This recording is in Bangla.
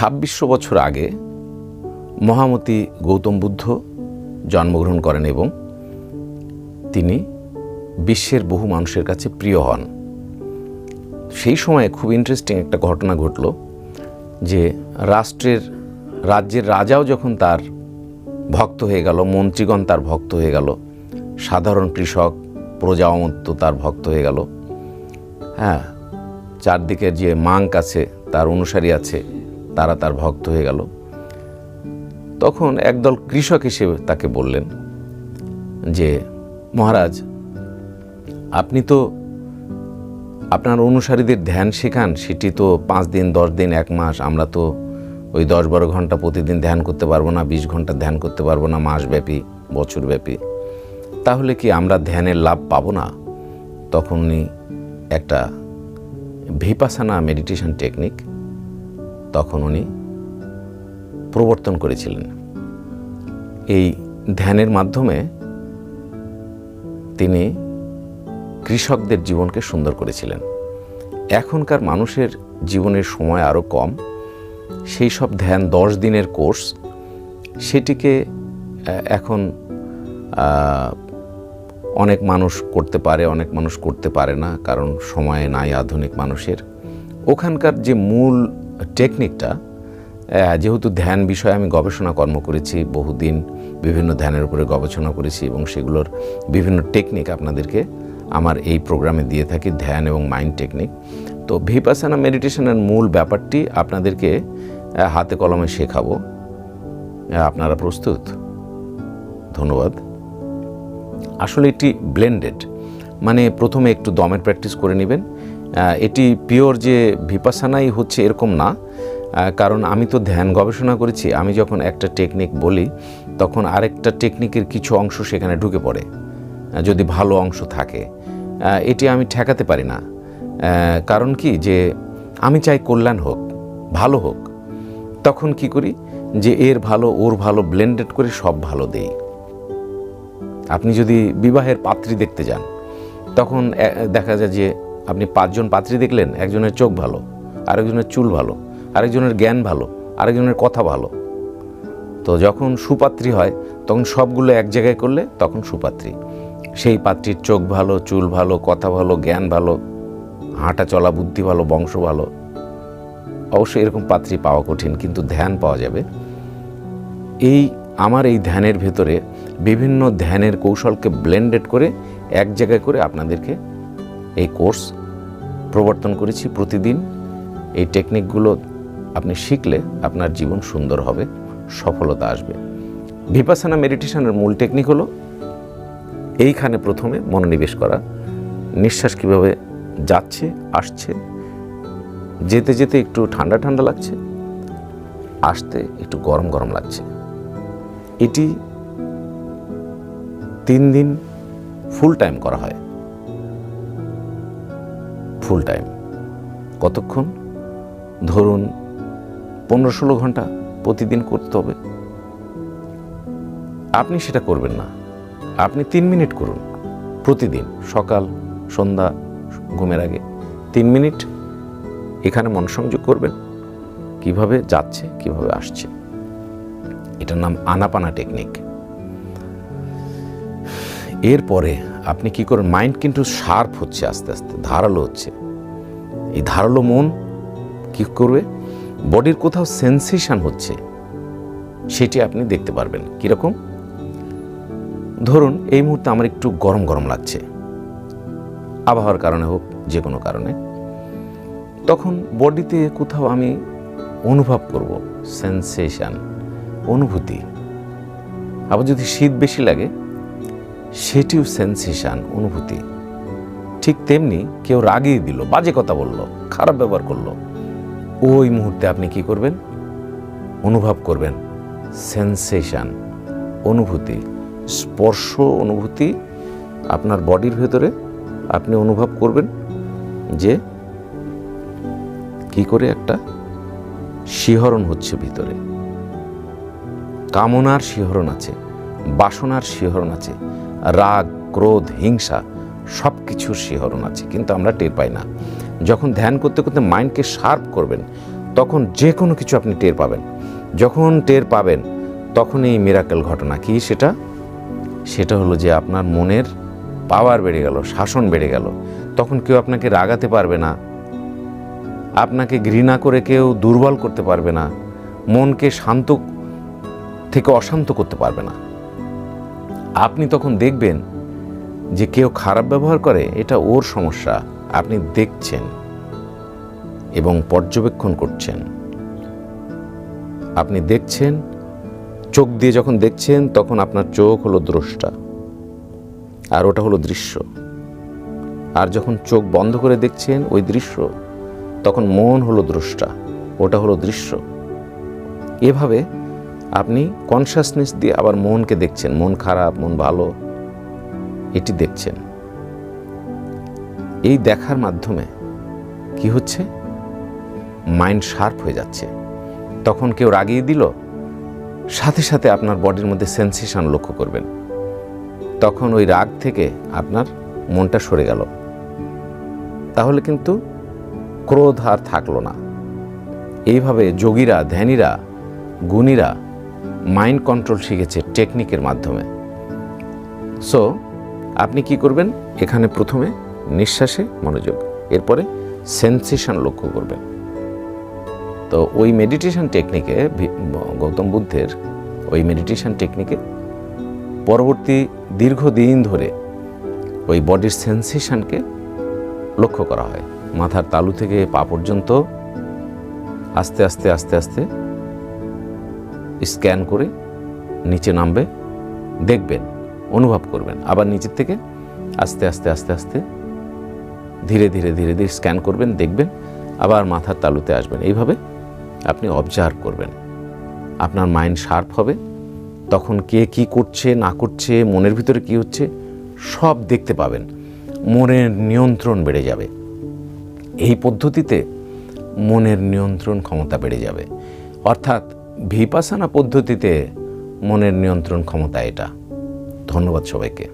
2600 বছর আগে মহামতি গৌতম বুদ্ধ জন্মগ্রহণ করেন এবং তিনি বিশ্বের বহু মানুষের কাছে প্রিয় হন। সেই সময়ে খুব ইন্টারেস্টিং একটা ঘটনা ঘটল যে রাজ্যের রাজাও যখন তার ভক্ত হয়ে গেল, মন্ত্রীগণ তার ভক্ত হয়ে গেল, সাধারণ কৃষক প্রজামত্য তার ভক্ত হয়ে গেল, হ্যাঁ, চারদিকের যে মাঙ্ক আছে তার অনুসারী আছে তারা তার ভক্ত হয়ে গেল। তখন একদল কৃষক এসে তাকে বললেন যে মহারাজ, আপনি তো আপনার অনুসারীদের ধ্যান শেখান, সেটি তো 5 দিন 10 দিন 1 মাস, আমরা তো ওই 10-12 ঘন্টা প্রতিদিন ধ্যান করতে পারবো না, 20 ঘন্টা ধ্যান করতে পারবো না মাসব্যাপী বছরব্যাপী, তাহলে কি আমরা ধ্যানের লাভ পাবো না? তখন উনি একটা ভিপাসানা মেডিটেশন টেকনিক তখন উনি প্রবর্তন করেছিলেন। এই ধ্যানের মাধ্যমে তিনি কৃষকদের জীবনকে সুন্দর করেছিলেন। এখনকার মানুষের জীবনের সময় আরও কম, সেই সব ধ্যান 10 দিনের কোর্স, সেটিকে এখন অনেক মানুষ করতে পারে, অনেক মানুষ করতে পারে না, কারণ সময় নাই আধুনিক মানুষের। ওখানকার যে মূল টেকনিকটা, যেহেতু ধ্যান বিষয়ে আমি গবেষণা কর্ম করেছি, বহুদিন বিভিন্ন ধ্যানের উপরে গবেষণা করেছি এবং সেগুলোর বিভিন্ন টেকনিক আপনাদেরকে আমার এই প্রোগ্রামে দিয়ে থাকি, ধ্যান এবং মাইন্ড টেকনিক। তো ভিপাসানা মেডিটেশনের মূল ব্যাপারটি আপনাদেরকে হাতে কলমে শেখাবো। আপনারা প্রস্তুত? ধন্যবাদ। আসলে এটি ব্লেন্ডেড, মানে প্রথমে একটু দমের প্র্যাকটিস করে নেবেন। এটি পিওর যে ভিপাসানাই হচ্ছে এরকম না, কারণ আমি তো ধ্যান গবেষণা করেছি। আমি যখন একটা টেকনিক বলি তখন আরেকটা টেকনিকের কিছু অংশ সেখানে ঢুকে পড়ে, যদি ভালো অংশ থাকে। এটি আমি ঠেকাতে পারি না, কারণ কি যে আমি চাই কল্যাণ হোক, ভালো হোক। তখন কি করি যে এর ভালো ওর ভালো ব্লেন্ডেড করে সব ভালো দেই। আপনি যদি বিবাহের পাত্রী দেখতে যান, তখন দেখা যায় যে আপনি 5 জন পাত্রী দেখলেন, একজনের চোখ ভালো, আরেকজনের চুল ভালো, আরেকজনের জ্ঞান ভালো, আরেকজনের কথা ভালো। তো যখন সুপাত্রী হয় তখন সবগুলো এক জায়গায় করলে তখন সুপাত্রী। সেই পাত্রীর চোখ ভালো, চুল ভালো, কথা ভালো, জ্ঞান ভালো, হাঁটা চলা বুদ্ধি ভালো, বংশ ভালো। অবশ্যই এরকম পাত্রী পাওয়া কঠিন, কিন্তু ধ্যান পাওয়া যাবে। আমার এই ধ্যানের ভেতরে বিভিন্ন ধ্যানের কৌশলকে ব্লেন্ডেড করে এক জায়গায় করে আপনাদেরকে এই কোর্স প্রবর্তন করেছি। প্রতিদিন এই টেকনিকগুলো আপনি শিখলে আপনার জীবন সুন্দর হবে, সফলতা আসবে। ভিপাসানা মেডিটেশনের মূল টেকনিক হলো এইখানে প্রথমে মনোনিবেশ করা। নিঃশ্বাস কীভাবে যাচ্ছে আসছে, যেতে যেতে একটু ঠান্ডা ঠান্ডা লাগছে, আসতে একটু গরম গরম লাগছে। এটি 3 দিন ফুল টাইম করা হয়। ফুল টাইম কতক্ষণ? ধরুন 15-16 ঘন্টা প্রতিদিন করতে হবে। আপনি সেটা করবেন না, আপনি 3 মিনিট করুন প্রতিদিন, সকাল সন্ধ্যা ঘুমের আগে 3 মিনিট এখানে মনসংযোগ করবেন, কিভাবে যাচ্ছে কিভাবে আসছে। এটার নাম আনাপানা টেকনিক। এরপরে আপনি কি করেন, মাইন্ড কিন্তু শার্প হচ্ছে, আস্তে আস্তে ধারালো হচ্ছে। এই ধারালো মন কি করবে, বডির কোথাও সেন্সেশন হচ্ছে সেটি আপনি দেখতে পারবেন। কীরকম? ধরুন এই মুহূর্তে আমার একটু গরম গরম লাগছে, আবহাওয়ার কারণে হোক, যে কোনো কারণে। তখন বডিতে কোথাও আমি অনুভব করব, সেন্সেশন, অনুভূতি। আবার যদি শীত বেশি লাগে সেটিও সেন্সেশন, অনুভূতি। ঠিক তেমনি কেউ রাগিয়ে দিল, বাজে কথা বলল, খারাপ ব্যবহার করলো, ওই মুহূর্তে আপনি কি করবেন, অনুভব করবেন সেন্সেশন, অনুভূতি, স্পর্শ অনুভূতি আপনার বডির ভেতরে আপনি অনুভব করবেন যে কি করে একটা শিহরণ হচ্ছে ভিতরে। কামনার শিহরণ আছে, বাসনার শিহরণ আছে, রাগ ক্রোধ হিংসা সব কিছুর শিহরণ আছে, কিন্তু আমরা টের পাই না। যখন ধ্যান করতে করতে মাইন্ডকে শার্প করবেন তখন যে কোনো কিছু আপনি টের পাবেন। যখন টের পাবেন তখনই মিরাকেল ঘটনা কি সেটা হলো যে আপনার মনের পাওয়ার বেড়ে গেল, শাসন বেড়ে গেল। তখন কেউ আপনাকে রাগাতে পারবে না, আপনাকে ঘৃণা করে কেউ দুর্বল করতে পারবে না, মনকে শান্ত থেকে অশান্ত করতে পারবে না। আপনি তখন দেখবেন যে কেউ খারাপ ব্যবহার করে, এটা ওর সমস্যা, আপনি দেখছেন এবং পর্যবেক্ষণ করছেন। আপনি দেখছেন, চোখ দিয়ে যখন দেখছেন তখন আপনার চোখ হলো দ্রষ্টা আর ওটা হলো দৃশ্য। আর যখন চোখ বন্ধ করে দেখছেন ওই দৃশ্য, তখন মন হলো দ্রষ্টা, ওটা হলো দৃশ্য। এভাবে আপনি কনসাসনেস দিয়ে আবার মনকে দেখছেন, মন খারাপ, মন ভালো, এটি দেখছেন। এই দেখার মাধ্যমে কি হচ্ছে, মাইন্ড শার্প হয়ে যাচ্ছে। তখন কেউ রাগিয়ে দিল, সাথে সাথে আপনার বডির মধ্যে সেন্সেশন লক্ষ্য করবেন। তখন ওই রাগ থেকে আপনার মনটা সরে গেল, তাহলে কিন্তু ক্রোধ আর থাকলো না। এইভাবে যোগীরা, ধ্যানীরা, গুণীরা মাইন্ড কন্ট্রোল শিখেছে টেকনিকের মাধ্যমে। সো আপনি কি করবেন, এখানে প্রথমে নিঃশ্বাসে মনোযোগ, এরপরে সেন্সেশন লক্ষ্য করবেন। তো ওই মেডিটেশন টেকনিকে, গৌতম বুদ্ধের ওই মেডিটেশন টেকনিকে পরবর্তী দীর্ঘদিন ধরে ওই বডির সেন্সেশনকে লক্ষ্য করা হয়। মাথার তালু থেকে পা পর্যন্ত আস্তে আস্তে আস্তে আস্তে স্ক্যান করে নিচে নামবে, দেখবেন, অনুভব করবেন। আবার নিচের থেকে আস্তে আস্তে আস্তে আস্তে ধীরে ধীরে ধীরে ধীরে স্ক্যান করবেন, দেখবেন, আবার মাথার তালুতে আসবেন। এইভাবে আপনি অবজার্ভ করবেন, আপনার মাইন্ড শার্প হবে। তখন কে কি করছে না করছে, মনের ভিতরে কি হচ্ছে, সব দেখতে পাবেন। মনের নিয়ন্ত্রণ বেড়ে যাবে। এই পদ্ধতিতে মনের নিয়ন্ত্রণ ক্ষমতা বেড়ে যাবে। অর্থাৎ ভিপাসানা পদ্ধতিতে মনের নিয়ন্ত্রণ ক্ষমতা এটা। ধন্যবাদ সবাইকে।